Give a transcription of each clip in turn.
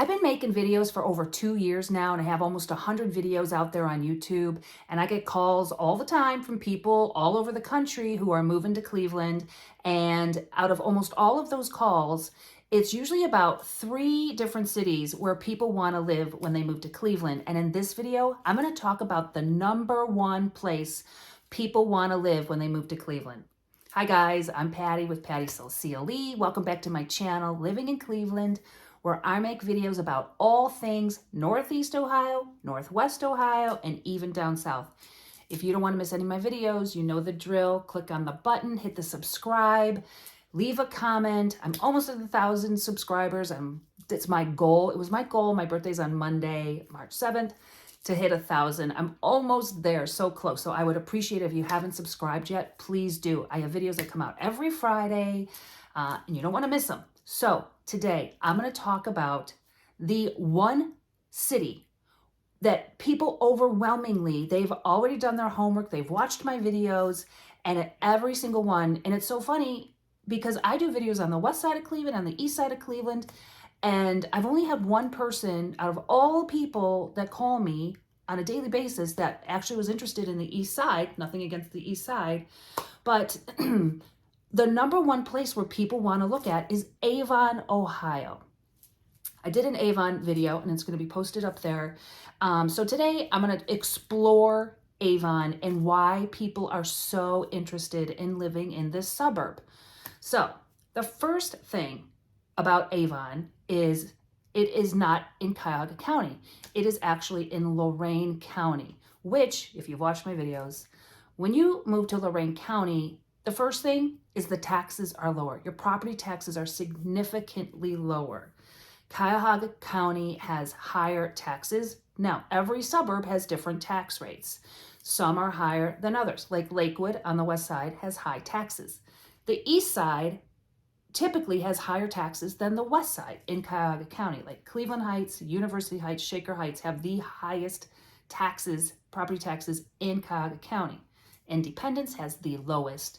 I've been making videos for over 2 years now, and I have almost 100 videos out there on YouTube. And I get calls all the time from people all over the country who are moving to Cleveland. And out of almost all of those calls, it's usually about 3 different cities where people want to live when they move to Cleveland. And in this video, I'm going to talk about the #1 place people want to live when they move to Cleveland. Hi guys, I'm Patty with Patty Sells CLE. Welcome back to my channel, Living in Cleveland, where I make videos about all things Northeast Ohio, Northwest Ohio, and even down south. If you don't want to miss any of my videos, you know the drill. Click on the button, hit the subscribe, leave a comment. I'm almost at 1,000 subscribers. It's my goal. It was my goal. My birthday's on Monday, March 7th, to hit 1,000. I'm almost there, so close. So I would appreciate if you haven't subscribed yet, please do. I have videos that come out every Friday, and you don't want to miss them. So today I'm going to talk about the one city that people overwhelmingly, they've already done their homework, they've watched my videos, and at every single one, and it's so funny because I do videos on the west side of Cleveland, on the east side of Cleveland, and I've only had one person out of all people that call me on a daily basis that actually was interested in the east side. Nothing against the east side, but the #1 place where people want to look at is Avon, Ohio. I did an Avon video and it's going to be posted up there. So today I'm going to explore Avon and why people are so interested in living in this suburb. So the first thing about Avon is it is not in Cuyahoga County. It is actually in Lorain County, which, if you've watched my videos, when you move to Lorain County, the first thing is the taxes are lower. Your property taxes are significantly lower. Cuyahoga County has higher taxes. Now, every suburb has different tax rates. Some are higher than others. Like Lakewood on the west side has high taxes. The east side typically has higher taxes than the west side in Cuyahoga County. Like Cleveland Heights, University Heights, Shaker Heights have the highest taxes, property taxes in Cuyahoga County. Independence has the lowest.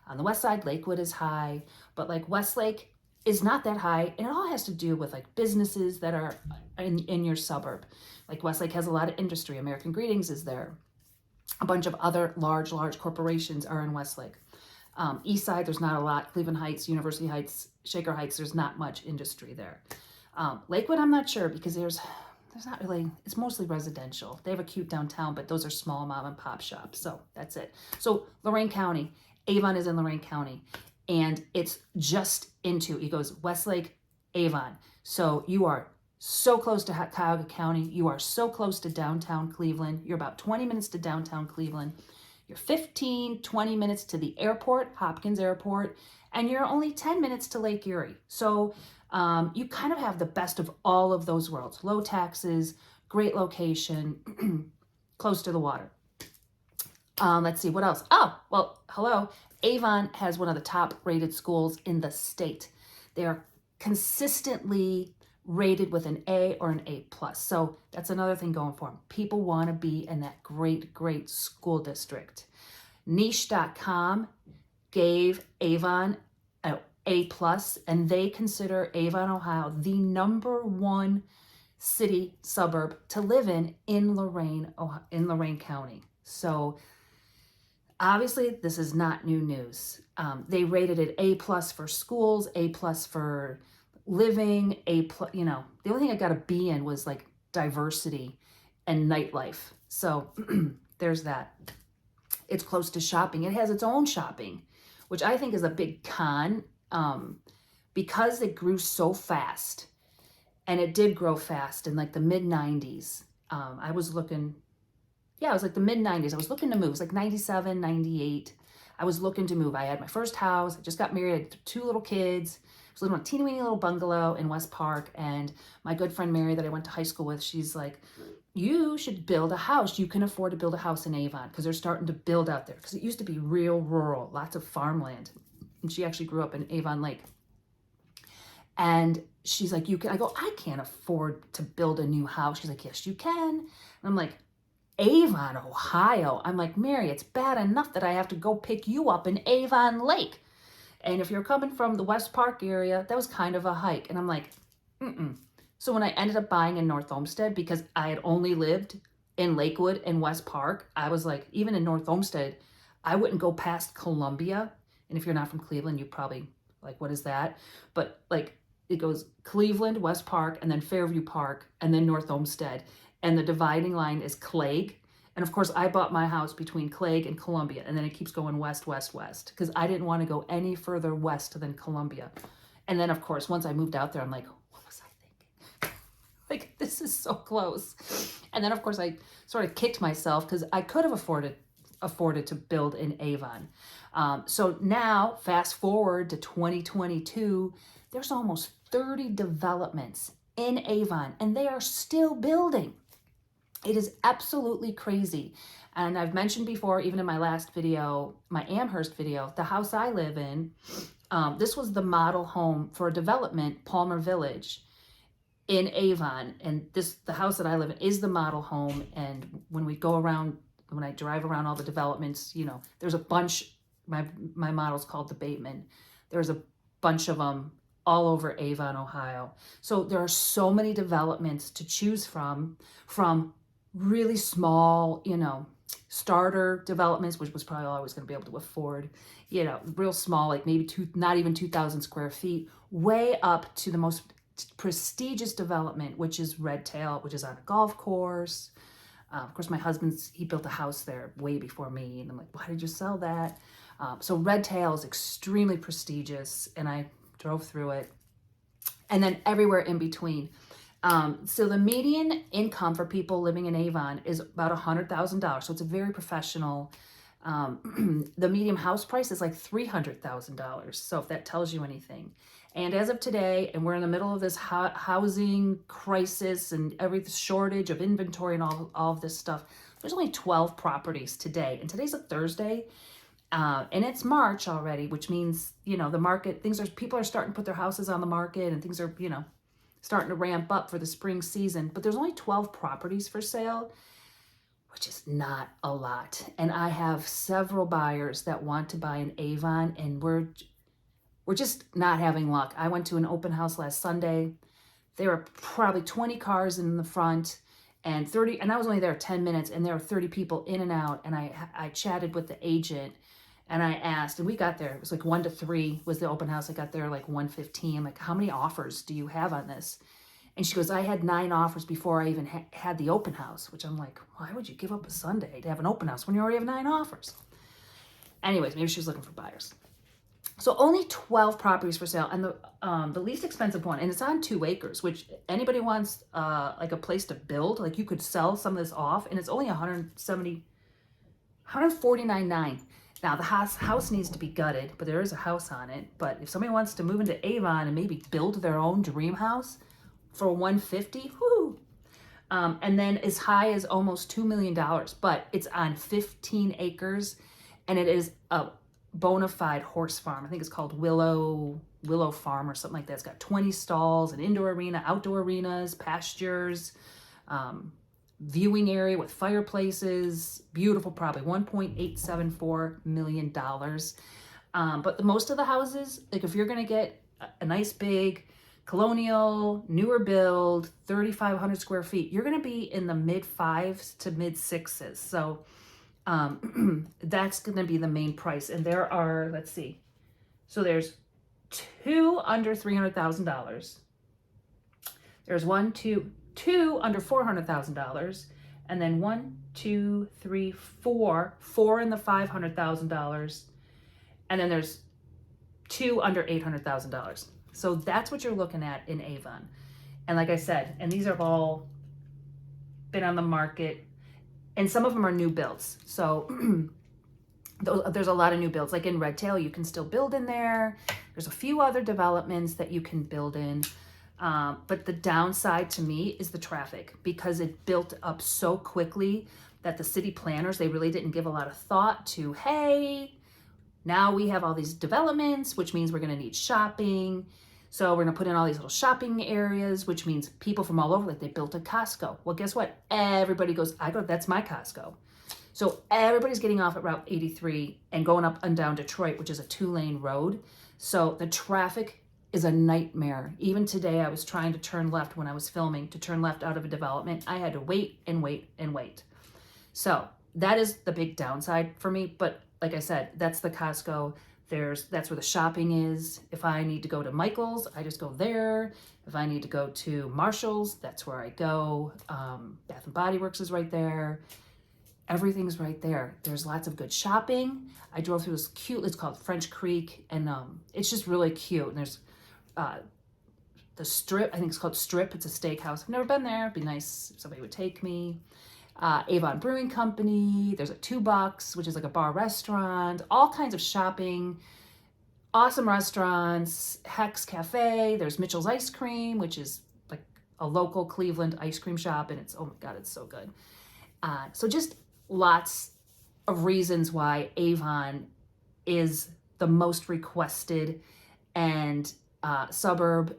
On the west side, Lakewood is high, but like Westlake is not that high, and it all has to do with like businesses that are in your suburb. Like Westlake has a lot of industry. American Greetings is there. A bunch of other large corporations are in Westlake. East side, there's not a lot. Cleveland Heights, University Heights, Shaker Heights, there's not much industry there. Lakewood, I'm not sure because there's not really, it's mostly residential. They have a cute downtown, but those are small mom and pop shops. So that's it. So Lorain County, Avon is in Lorain County, and it's just into, it goes Westlake, Avon. So you are so close to Cuyahoga County. You are so close to downtown Cleveland. You're about 20 minutes to downtown Cleveland. You're 15, 20 minutes to the airport, Hopkins Airport, and you're only 10 minutes to Lake Erie. So you kind of have the best of all of those worlds. Low taxes, great location, close to the water. Let's see, what else? Oh, well, hello. Avon has one of the top rated schools in the state. They are consistently rated with an A or an A+. So that's another thing going for them. People want to be in that great school district. Niche.com gave Avon an A+, and they consider Avon, Ohio, the #1 city suburb to live in Lorain, Ohio, in Lorain County. So obviously, this is not new news. They rated it A+ for schools, A+ for living, A+, you know, the only thing I got a B in was like diversity and nightlife. So there's that. It's close to shopping. It has its own shopping, which I think is a big con, because it grew so fast, and it did grow fast in like the mid-90s. I was looking, yeah, it was like the mid-90s. I was looking to move. It was like 97, 98. I was looking to move. I had my first house. I just got married. I had 2 little kids. I was living in a teeny weeny little bungalow in West Park. And my good friend Mary that I went to high school with, she's like, you should build a house. You can afford to build a house in Avon because they're starting to build out there. Because it used to be real rural, lots of farmland. And she actually grew up in Avon Lake. And she's like, you can. I go, I can't afford to build a new house. She's like, yes, you can. And I'm like, Avon, Ohio. I'm like, Mary, it's bad enough that I have to go pick you up in Avon Lake. And if you're coming from the West Park area, that was kind of a hike. And I'm like, So when I ended up buying in North Olmsted, because I had only lived in Lakewood and West Park, I was like, even in North Olmsted, I wouldn't go past Columbia. And if you're not from Cleveland, you probably like, what is that? But like, it goes Cleveland, West Park, and then Fairview Park, and then North Olmsted. And the dividing line is Clague. And of course, I bought my house between Clague and Columbia, and then it keeps going west, west, west, because I didn't want to go any further west than Columbia. And then, of course, once I moved out there, I'm like, what was I thinking? Like, this is so close. And then, of course, I sort of kicked myself because I could have afforded to build in Avon. So now, fast forward to 2022, there's almost 30 developments in Avon, and they are still building. It is absolutely crazy. And I've mentioned before, even in my last video, my Amherst video, the house I live in, this was the model home for a development, Palmer Village in Avon. And the house that I live in is the model home. And when we go around, when I drive around all the developments, you know, there's a bunch, my model's called the Bateman. There's a bunch of them all over Avon, Ohio. So there are so many developments to choose from really small, you know, starter developments, which was probably all I was going to be able to afford, you know, real small, like maybe not even 2,000 square feet, way up to the most prestigious development, which is Redtail, which is on a golf course. Of course, my he built a house there way before me. And I'm like, why did you sell that? So Redtail is extremely prestigious, and I drove through it. And then everywhere in between. So the median income for people living in Avon is about $100,000. So it's a very professional. The median house price is like $300,000. So if that tells you anything. And as of today, and we're in the middle of this housing crisis and every shortage of inventory and all of this stuff, there's only 12 properties today. And today's a Thursday. And it's March already, which means, you know, the market, people are starting to put their houses on the market, and things are, you know, starting to ramp up for the spring season. But there's only 12 properties for sale, which is not a lot. And I have several buyers that want to buy in Avon, and we're just not having luck. I went to an open house last Sunday. There were probably 20 cars in the front, and I was only there 10 minutes, and there were 30 people in and out. And I chatted with the agent, and I asked, and we got there, it was like 1 to 3 was the open house. I got there like 1:15. I'm like, how many offers do you have on this? And she goes, I had 9 offers before I even had the open house, which I'm like, why would you give up a Sunday to have an open house when you already have 9 offers? Anyways, maybe she was looking for buyers. So only 12 properties for sale, and the least expensive one, and it's on 2 acres, which anybody wants like a place to build, like you could sell some of this off, and it's only $149,900. Now the house needs to be gutted, but there is a house on it. But if somebody wants to move into Avon and maybe build their own dream house for $150,000, whoo! And then as high as almost $2 million, but it's on 15 acres, and it is a bona fide horse farm. I think it's called Willow Farm or something like that. It's got 20 stalls, an indoor arena, outdoor arenas, pastures, viewing area with fireplaces. Beautiful property, $1.874 million. But most of the houses, like if you're going to get a nice big colonial, newer build, 3,500 square feet, you're going to be in the mid-5s to mid-6s. So that's going to be the main price. And there are, let's see, so there's 2 under $300,000. There's 2 under $400,000, and then 1, 2, 3, 4 in the $500,000, and then there's 2 under $800,000. So that's what you're looking at in Avon. And like I said, and these have all been on the market, and some of them are new builds. So there's a lot of new builds. Like in Redtail, you can still build in there. There's a few other developments that you can build in. But the downside to me is the traffic, because it built up so quickly that the city planners, they really didn't give a lot of thought to, hey, now we have all these developments, which means we're going to need shopping. So we're going to put in all these little shopping areas, which means people from all over, like they built a Costco. Well, guess what? Everybody goes, that's my Costco. So everybody's getting off at Route 83 and going up and down Detroit, which is a 2-lane road. So the traffic is a nightmare. Even today, I was trying to turn left when I was filming, to turn left out of a development. I had to wait and wait and wait. So that is the big downside for me. But like I said, that's the Costco. That's where the shopping is. If I need to go to Michael's, I just go there. If I need to go to Marshall's, that's where I go. Bath and Body Works is right there. Everything's right there. There's lots of good shopping. I drove through this cute, it's called French Creek, and it's just really cute. And there's the Strip, I think it's called Strip. It's a steakhouse. I've never been there. It'd be nice if somebody would take me. Avon Brewing Company. There's a 2 Bucks, which is like a bar restaurant. All kinds of shopping. Awesome restaurants. Hex Cafe. There's Mitchell's Ice Cream, which is like a local Cleveland ice cream shop, and it's, oh my God, it's so good. So just lots of reasons why Avon is the most requested and suburb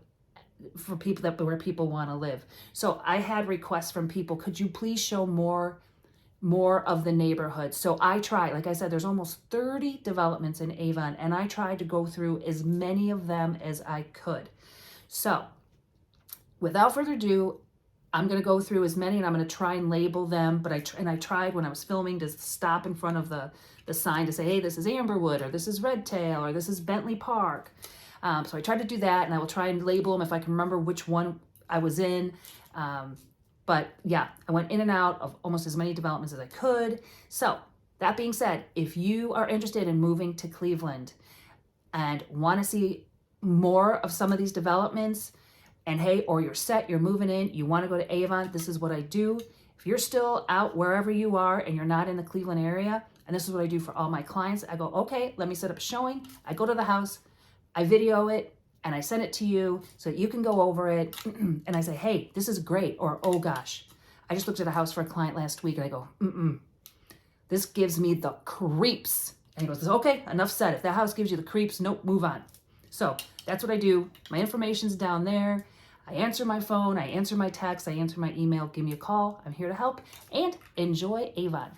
for people where people want to live. So I had requests from people, could you please show more of the neighborhood? So I tried, like I said, there's almost 30 developments in Avon, and I tried to go through as many of them as I could. So without further ado, I'm going to go through as many, and I'm going to try and label them. But I tried when I was filming to stop in front of the sign to say, hey, this is Amberwood, or this is Redtail, or this is Bentley Park. So I tried to do that, and I will try and label them if I can remember which one I was in. But yeah, I went in and out of almost as many developments as I could. So that being said, if you are interested in moving to Cleveland and want to see more of some of these developments, and hey, or you're set, you're moving in, you want to go to Avon, this is what I do. If you're still out wherever you are and you're not in the Cleveland area, and this is what I do for all my clients, I go, okay, let me set up a showing. I go to the house, I video it, and I send it to you so that you can go over it. And I say, hey, this is great. Or, oh gosh, I just looked at a house for a client last week, and I go, this gives me the creeps. And he goes, okay, enough said. If that house gives you the creeps, nope, move on. So that's what I do. My information's down there. I answer my phone, I answer my text, I answer my email. Give me a call. I'm here to help, and enjoy Avon.